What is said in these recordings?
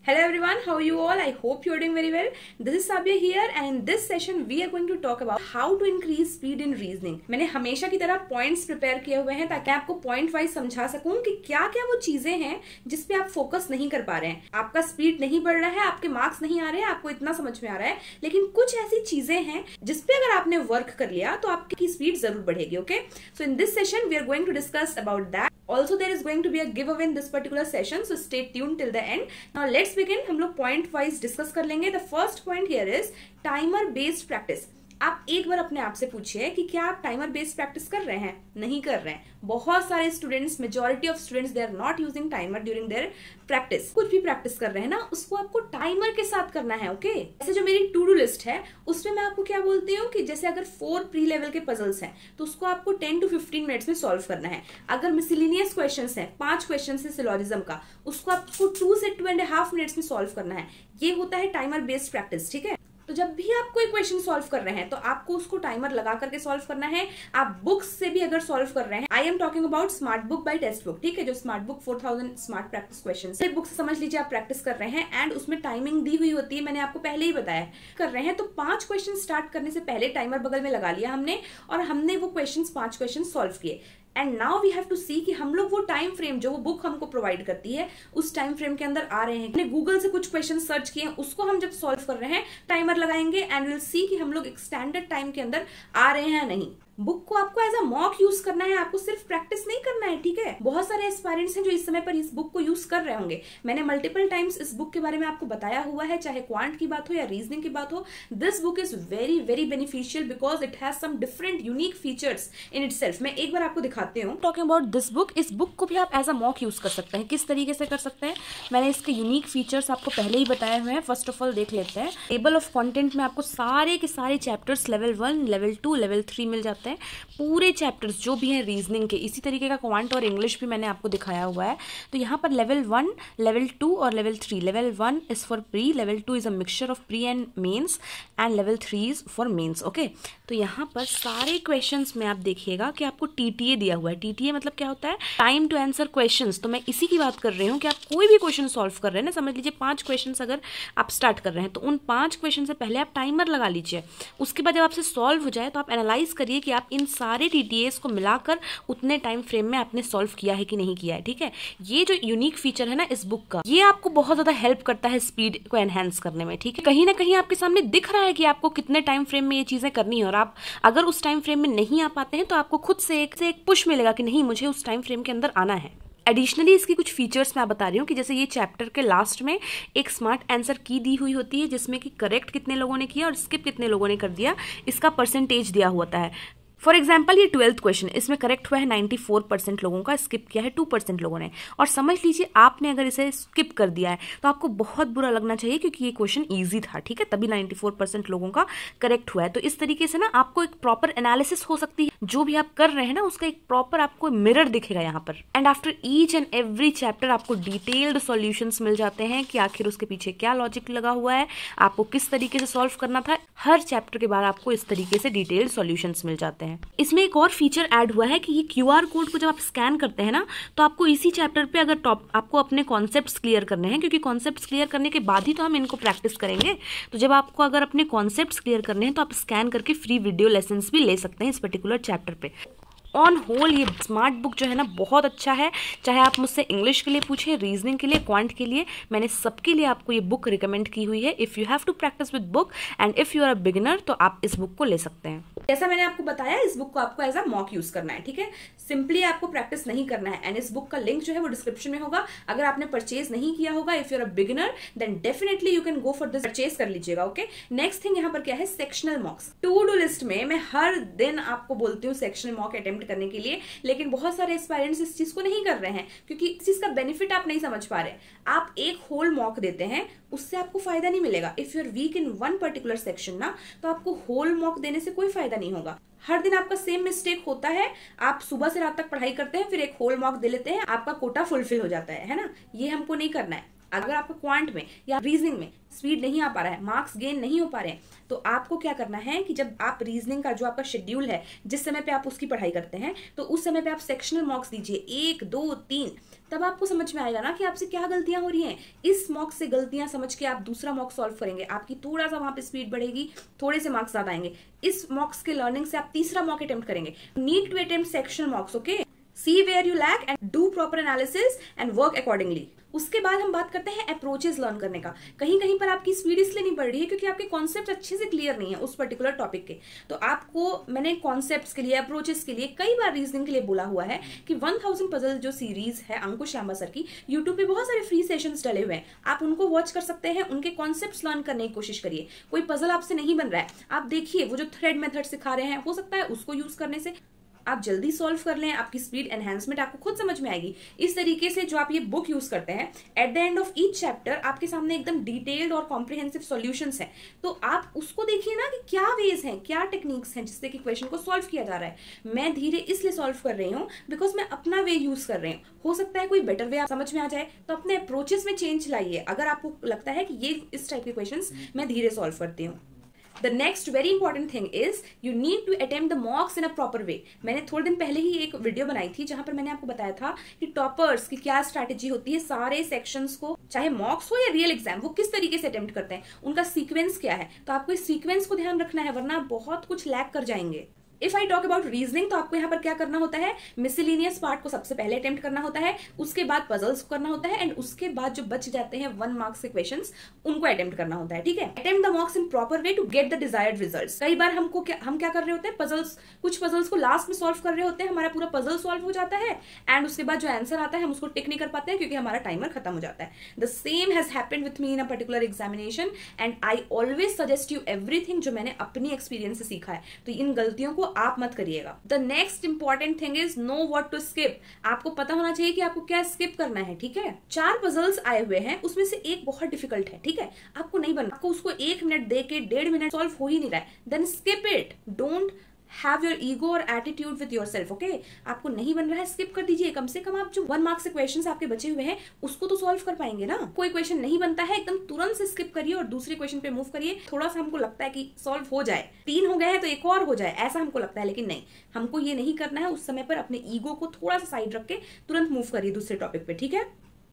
Hello everyone, how are you all? I hope you are doing very well. This is Sabia here and in this session we are going to talk about how to increase speed in reasoning. मैंने हमेशा की तरह points prepare किए हुए हैं ताकि आपको point wise समझा सकूं कि क्या क्या वो चीजें हैं जिस पे आप फोकस नहीं कर पा रहे हैं। आपका स्पीड नहीं बढ़ रहा है, आपके मार्क्स नहीं आ रहे हैं, आपको इतना समझ में आ रहा है, लेकिन कुछ ऐसी चीजें हैं जिसपे अगर आपने वर्क कर लिया तो आपकी स्पीड जरूर बढ़ेगी। Okay, so in this session we are going to discuss about that. Also there is going to be a giveaway in this particular session, so stay tuned till the end. Now let's begin. हम लोग point wise discuss कर लेंगे. The first point here is timer based practice. आप एक बार अपने आप से पूछिए कि क्या आप टाइमर बेस्ड प्रैक्टिस कर रहे हैं? नहीं कर रहे हैं। बहुत सारे students, majority of students, they are not using timer during their practice. कुछ भी प्रैक्टिस कर रहे हैं ना, उसको आपको टाइमर के साथ करना है। ओके, ऐसे जो मेरी टू डू लिस्ट है उसमें मैं आपको क्या बोलती हूँ कि जैसे अगर 4 प्री लेवल के पजल्स हैं तो उसको आपको 10 to 15 मिनट्स में सॉल्व करना है। अगर मिसलिनियस क्वेश्चन है, 5 क्वेश्चन है सिलोजिज्म का, उसको आपको 2 से 2.5 मिनट्स में सॉल्व करना है। ये होता है टाइमर बेस्ड प्रैक्टिस। ठीक है, तो जब भी आप कोई क्वेश्चन सॉल्व कर रहे हैं तो आपको उसको टाइमर लगा करके सॉल्व करना है। आप बुक्स से भी अगर सॉल्व कर रहे हैं, I am talking about smart book by text book. ठीक है, जो smart book 4000 smart practice question book से समझ लीजिए आप प्रैक्टिस कर रहे हैं एंड उसमें टाइमिंग दी हुई होती है, मैंने आपको पहले ही बताया। कर रहे हैं तो 5 क्वेश्चन स्टार्ट करने से पहले टाइमर बगल में लगा लिया हमने और हमने वो क्वेश्चन 5 क्वेश्चन सॉल्व किए। And now we have to see कि हम लोग वो टाइम फ्रेम जो वो बुक हमको प्रोवाइड करती है उस टाइम फ्रेम के अंदर आ रहे हैं। हमने गूगल से कुछ क्वेश्चन सर्च किए, उसको हम जब सॉल्व कर रहे हैं टाइमर लगाएंगे एंड विल सी कि हम लोग एक स्टैंडर्ड टाइम के अंदर आ रहे हैं नहीं। बुक को आपको एज अ मॉक यूज करना है, आपको सिर्फ प्रैक्टिस नहीं करना है। ठीक है, बहुत सारे एस्पायरेंट्स हैं जो इस समय पर इस बुक को यूज कर रहे होंगे। मैंने मल्टीपल टाइम्स इस बुक के बारे में आपको बताया हुआ है, चाहे क्वांट की बात हो या रीजनिंग की बात हो। This book is very very beneficial because it has some different unique features in itself. मैं एक बार आपको दिखाती हूँ। टॉकिंग अबाउट दिस बुक, इस बुक को भी आप एज अ मॉक यूज कर सकते हैं। किस तरीके से कर सकते हैं, मैंने इसके यूनिक फीचर्स आपको पहले ही बताए हुए हैं। फर्स्ट ऑफ ऑल देख लेते हैं। टेबल ऑफ कंटेंट में आपको सारे के सारे चैप्टर्स लेवल 1, लेवल 2, लेवल 3 मिल जाते हैं। पूरे चैप्टर्स जो भी हैं रीजनिंग के, इसी तरीके का क्वांट और इंग्लिश भी मैंने आपको दिखाया हुआ है। तो यहाँ पर लेवल 1, लेवल 2 और level 3। Level 1 is for pre, level 2 is a mixture of pre and mains and level 3 is for mains. Okay, तो यहाँ पर सारे क्वेश्चंस में आप देखिएगा कि आपको टीटीए दिया हुआ है। टीटीए मतलब क्या होता है? Time to answer questions. तो मैं इसी की बात कर रही हूँ कि आप कोई भी क्वेश्चन सॉल्व कर रहे हैं ना, समझ लीजिए 5 क्वेश्चन अगर आप स्टार्ट कर रहे हैं तो उन 5 क्वेश्चन से पहले आप टाइमर लगा लीजिए। उसके बाद जब आपसे सॉल्व हो जाए तो आप एनालाइज करिए कि आप इन सारे टीटीएस को मिलाकर उतने टाइम फ्रेम में आपने सॉल्व किया है कि नहीं किया है। ठीक है, ये जो यूनिक फीचर है ना इस बुक का, ये आपको बहुत ज्यादा हेल्प करता है स्पीड को एनहांस करने में। ठीक है, कहीं ना कहीं आपके सामने दिख रहा है कि आपको कितने टाइम फ्रेम में ये चीजें करनी है और आप अगर उस टाइम फ्रेम में नहीं आ पाते हैं तो आपको खुद से एक पुश मिलेगा कि नहीं, मुझे उस टाइम फ्रेम के अंदर आना है। एडिशनली इसकी कुछ फीचर्स मैं बता रही हूँ कि जैसे ये चैप्टर के लास्ट में एक स्मार्ट आंसर की दी हुई होती है जिसमें कि करेक्ट कितने लोगों ने किया और स्किप कितने लोगों ने कर दिया, इसका परसेंटेज दिया होता है। फॉर एग्जाम्पल ये 12th क्वेश्चन, इसमें करेक्ट हुआ है 94% लोगों का, स्किप किया है 2% लोगों ने। और समझ लीजिए आपने अगर इसे स्किप कर दिया है तो आपको बहुत बुरा लगना चाहिए क्योंकि ये क्वेश्चन ईजी था। ठीक है, तभी 94% लोगों का करेक्ट हुआ है। तो इस तरीके से ना आपको एक प्रॉपर एनालिसिस हो सकती है, जो भी आप कर रहे हैं ना उसका एक प्रॉपर आपको मिरर दिखेगा यहाँ पर। And after each and every chapter आपको डिटेल्ड सॉल्यूशंस मिल जाते हैं कि आखिर उसके पीछे क्या लॉजिक लगा हुआ है, आपको किस तरीके से सॉल्व करना था। हर चैप्टर के बाद आपको इस तरीके से डिटेल्ड सॉल्यूशंस मिल जाते हैं। इसमें एक और फीचर ऐड हुआ है कि ये क्यूआर कोड को जब आप स्कैन करते हैं ना तो आपको इसी चैप्टर पे अगर आपको अपने कॉन्सेप्ट्स क्लियर करने हैं, क्योंकि कॉन्सेप्ट्स क्लियर करने के बाद ही तो हम इनको प्रैक्टिस करेंगे। तो जब आपको अगर अपने कॉन्सेप्ट्स क्लियर करने हैं तो आप स्कैन करके फ्री वीडियो लेसन्स भी ले सकते हैं इस पर्टिकुलर चैप्टर पे। ऑन होल ये स्मार्ट बुक जो है ना बहुत अच्छा है। चाहे आप मुझसे इंग्लिश के लिए पूछे, रीजनिंग के लिए, क्वांट के लिए, मैंने सबके लिए आपको ये बुक रिकमेंड की हुई है। If you have to practise with book and if you are a beginner तो आप इस बुक को ले सकते हैं। जैसा मैंने आपको बताया, इस बुक को आपको एज अ मॉक यूज करना है। ठीक है, सिंपली आपको प्रैक्टिस नहीं करना है। एंड इस बुक का लिंक जो है वो डिस्क्रिप्शन में होगा। अगर आपने परचेज नहीं किया होगा, if you are a beginner then definitely you can go for this, purchase कर लीजिएगा। ओके, नेक्स्ट थिंग यहाँ पर क्या है, sectional mocks. To do list में मैं हर दिन आपको बोलती हूँ सेक्शनल मॉक अटेम्प्ट करने के लिए, लेकिन बहुत सारे एस्पायरेंट्स इस चीज को नहीं कर रहे हैं क्योंकि इस चीज का बेनिफिट आप नहीं समझ पा रहे। आप एक होल मॉक देते हैं, उससे आपको फायदा नहीं मिलेगा। If you are weak in one particular section ना, तो आपको होल मॉक देने से कोई फायदा नहीं होगा। हर दिन आपका सेम मिस्टेक होता है, आप सुबह से रात तक पढ़ाई करते हैं, फिर एक होल मॉक दे लेते हैं, आपका कोटा फुलफिल हो जाता है ना। ये हमको नहीं करना है। अगर आपको क्वांट में या रीजनिंग में स्पीड नहीं आ पा रहा है, मार्क्स गेन नहीं हो पा रहे हैं, तो आपको क्या करना है कि जब आप रीजनिंग का जो आपका शेड्यूल है, जिस समय पे आप उसकी पढ़ाई करते हैं, तो उस समय पे आप सेक्शनल मॉक्स दीजिए 1, 2, 3। तब आपको समझ में आएगा ना कि आपसे क्या गलतियां हो रही हैं। इस मॉक से गलतियां समझ के आप दूसरा मॉक सॉल्व करेंगे, आपकी थोड़ा सा वहां पे स्पीड बढ़ेगी, थोड़े से मार्क्स ज्यादा आएंगे। इस मॉक्स के लर्निंग से आप तीसरा मॉक अटेम्प्ट करेंगे। Need to attempt sectional mocks, okay. See where you lack and do proper analysis and work accordingly. उसके बाद हम बात करते हैं अप्रोचेस लर्न करने का। कहीं कहीं पर आपकी स्पीड इसलिए नहीं बढ़ रही है क्योंकि आपके कॉन्सेप्ट अच्छे से क्लियर नहीं है उस पर्टिकुलर टॉपिक के। तो आपको मैंने कॉन्सेप्ट्स के लिए, अप्रोचेस के लिए कई बार रीजनिंग के लिए बोला हुआ है कि 1000 पजल जो सीरीज है अंकुश शर्मा सर की, यूट्यूब पे बहुत सारे फ्री सेशंस डले हुए हैं, आप उनको वॉच कर सकते हैं। उनके कॉन्सेप्ट्स लर्न करने की कोशिश करिए। कोई पजल आपसे नहीं बन रहा है, आप देखिए वो जो थ्रेड मेथड सिखा रहे हैं, हो सकता है उसको यूज करने से आप जल्दी सॉल्व कर लें, आपकी स्पीड एनहांसमेंट आपको खुद समझ में आएगी। इस तरीके से जो आप ये बुक यूज करते हैं, at the end of each chapter आपके सामने एकदम डिटेल्ड और कॉम्प्रिहेंसिव सॉल्यूशंस हैं। तो आप उसको देखिए ना कि क्या वेज हैं, क्या टेक्निक्स हैं जिससे कि क्वेश्चन को सॉल्व किया जा रहा है। मैं धीरे इसलिए सॉल्व कर रही हूँ बिकॉज मैं अपना वे यूज कर रही हूँ। हो सकता है कोई बेटर वे आप समझ में आ जाए, तो अपने अप्रोचेस में चेंज लाइए। अगर आपको लगता है कि ये इस टाइप के क्वेश्चन मैं धीरे सॉल्व करती हूँ। The next very important thing is you need to attempt the mocks in a proper way. मैंने थोड़े दिन पहले ही एक वीडियो बनाई थी जहां पर मैंने आपको बताया था कि टॉपर्स की क्या स्ट्रैटेजी होती है, सारे सेक्शंस को, चाहे मॉक्स हो या रियल एग्जाम, वो किस तरीके से अटेम्प्ट करते हैं, उनका सीक्वेंस क्या है। तो आपको इस सीक्वेंस को ध्यान रखना है, वरना बहुत कुछ लैग कर जाएंगे। If I talk about reasoning, तो आपको यहाँ पर क्या करना होता है, मिसलिनियस पार्ट को सबसे पहले अटेम्प्ट करना होता है, उसके बाद पजल्स को करना होता है, एंड उसके बाद जो बच जाते हैं 1 मार्क्स के क्वेश्चंस, उनको अटेम्प्ट करना होता है। ठीक है, attempt the mocks in proper way to get the desired results. कई बार हम क्या कर रहे होते हैं, पजल्स, कुछ पजल्स को लास्ट में सॉल्व कर रहे होते हैं, हमारा पूरा पजल सॉल्व हो जाता है, एंड उसके बाद जो आंसर आता है हम उसको टिक नहीं कर पाते हैं क्योंकि हमारा टाइमर खत्म हो जाता है। The same has happened with me in a particular examination, and I always suggest you everything जो मैंने अपनी एक्सपीरियंस से सीखा है। तो इन गलतियों को आप मत करिएगा। The next important thing is know what to skip. आपको पता होना चाहिए कि आपको क्या स्किप करना है। ठीक है, 4 पजल्स आए हुए हैं, उसमें से एक बहुत डिफिकल्ट है। ठीक है, आपको नहीं बनना, आपको उसको 1 मिनट दे के 1.5 मिनट सॉल्व हो ही नहीं रहा है, then skip it. Don't have your ego और attitude with yourself. Okay, आपको नहीं बन रहा है, स्किप कर दीजिए। कम से कम आप जो 1 मार्क्स के क्वेश्चन आपके बचे हुए हैं उसको तो सॉल्व कर पाएंगे ना। कोई क्वेश्चन नहीं बनता है, एकदम तुरंत से स्किप करिए और दूसरे क्वेश्चन पे मूव करिए। थोड़ा सा हमको लगता है कि सॉल्व हो जाए, 3 हो गए हैं तो एक और हो जाए, ऐसा हमको लगता है, लेकिन नहीं, हमको ये नहीं करना है। उस समय पर अपने ईगो को थोड़ा सा साइड रख के तुरंत मूव करिए दूसरे टॉपिक पे। ठीक है,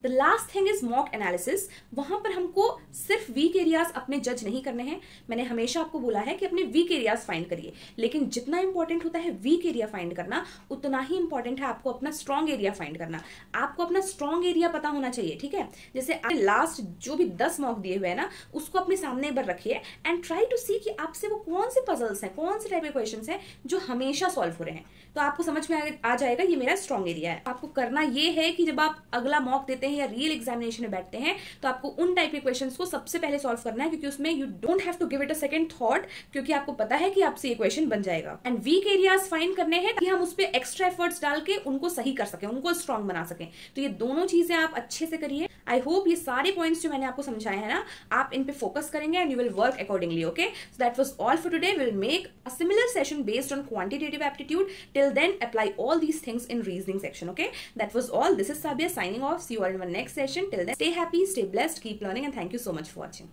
the last thing is mock analysis. वहां पर हमको सिर्फ वीक एरियाज अपने जज नहीं करने हैं। मैंने हमेशा आपको बोला है कि अपने वीक एरियाज फाइंड करिए, लेकिन जितना इंपॉर्टेंट होता है वीक एरिया फाइंड करना, उतना ही इंपॉर्टेंट है आपको अपना स्ट्रॉन्ग एरिया फाइंड करना। आपको अपना स्ट्रॉन्ग एरिया पता होना चाहिए। ठीक है, जैसे आपने लास्ट जो भी 10 मॉक दिए हुए हैं ना, उसको अपने सामने एक बार रखिए एंड ट्राई टू सी कि आपसे वो कौन से पजल्स हैं, कौन से टाइप के क्वेश्चन हैं जो हमेशा सॉल्व हो रहे हैं। तो आपको समझ में आ जाएगा ये मेरा स्ट्रॉन्ग एरिया है। आपको करना ये है कि जब आप अगला मॉक देते हैं या रियल एग्जामिनेशन में बैठते हैं, तो आपको उन टाइप के क्वेश्चंस को सबसे पहले सॉल्व करना है, क्योंकि उसमें you don't have to give it a second thought, क्योंकि आपको पता है कि आपसे ये क्वेश्चन बन जाएगा। एंड वीक एरियाज फाइंड करने हैं कि हम उस पर एक्स्ट्रा एफर्ट्स डाल के उनको सही कर सकें, उनको स्ट्रॉन्ग बना सकें। तो ये दोनों चीजें आप अच्छे से करिए। आई होप ये सारे पॉइंट्स जो मैंने आपको समझाए हैं ना, आप इन पे फोकस करेंगे and you will work accordingly. Okay, so that was all for today. Will make a similar session based on quantitative aptitude. Till then apply all these things in reasoning section. Okay, that was all. This is Sabia signing off. See you all in my next session. Till then, stay happy, stay blessed, keep learning, and thank you so much for watching.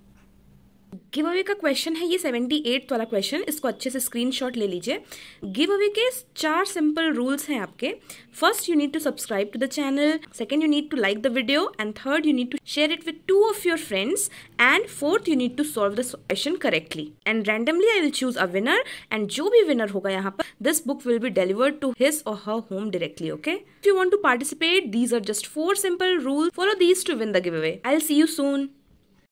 Give away का question है ये 78 वाला question, इसको अच्छे से screenshot ले लीजिए। Give away के 4 सिंपल रूल्स हैं आपके। First, you need to subscribe to the channel, second, you need to like the video, and third, you need to share it with 2 of your friends, and fourth, you need to solve the question correctly. And randomly I will choose a winner, and जो भी winner होगा यहाँ पर, this book will be delivered to his or her home directly. Okay, if you want to participate, these are just 4 simple rules. Follow these to win the giveaway. I'll see you soon.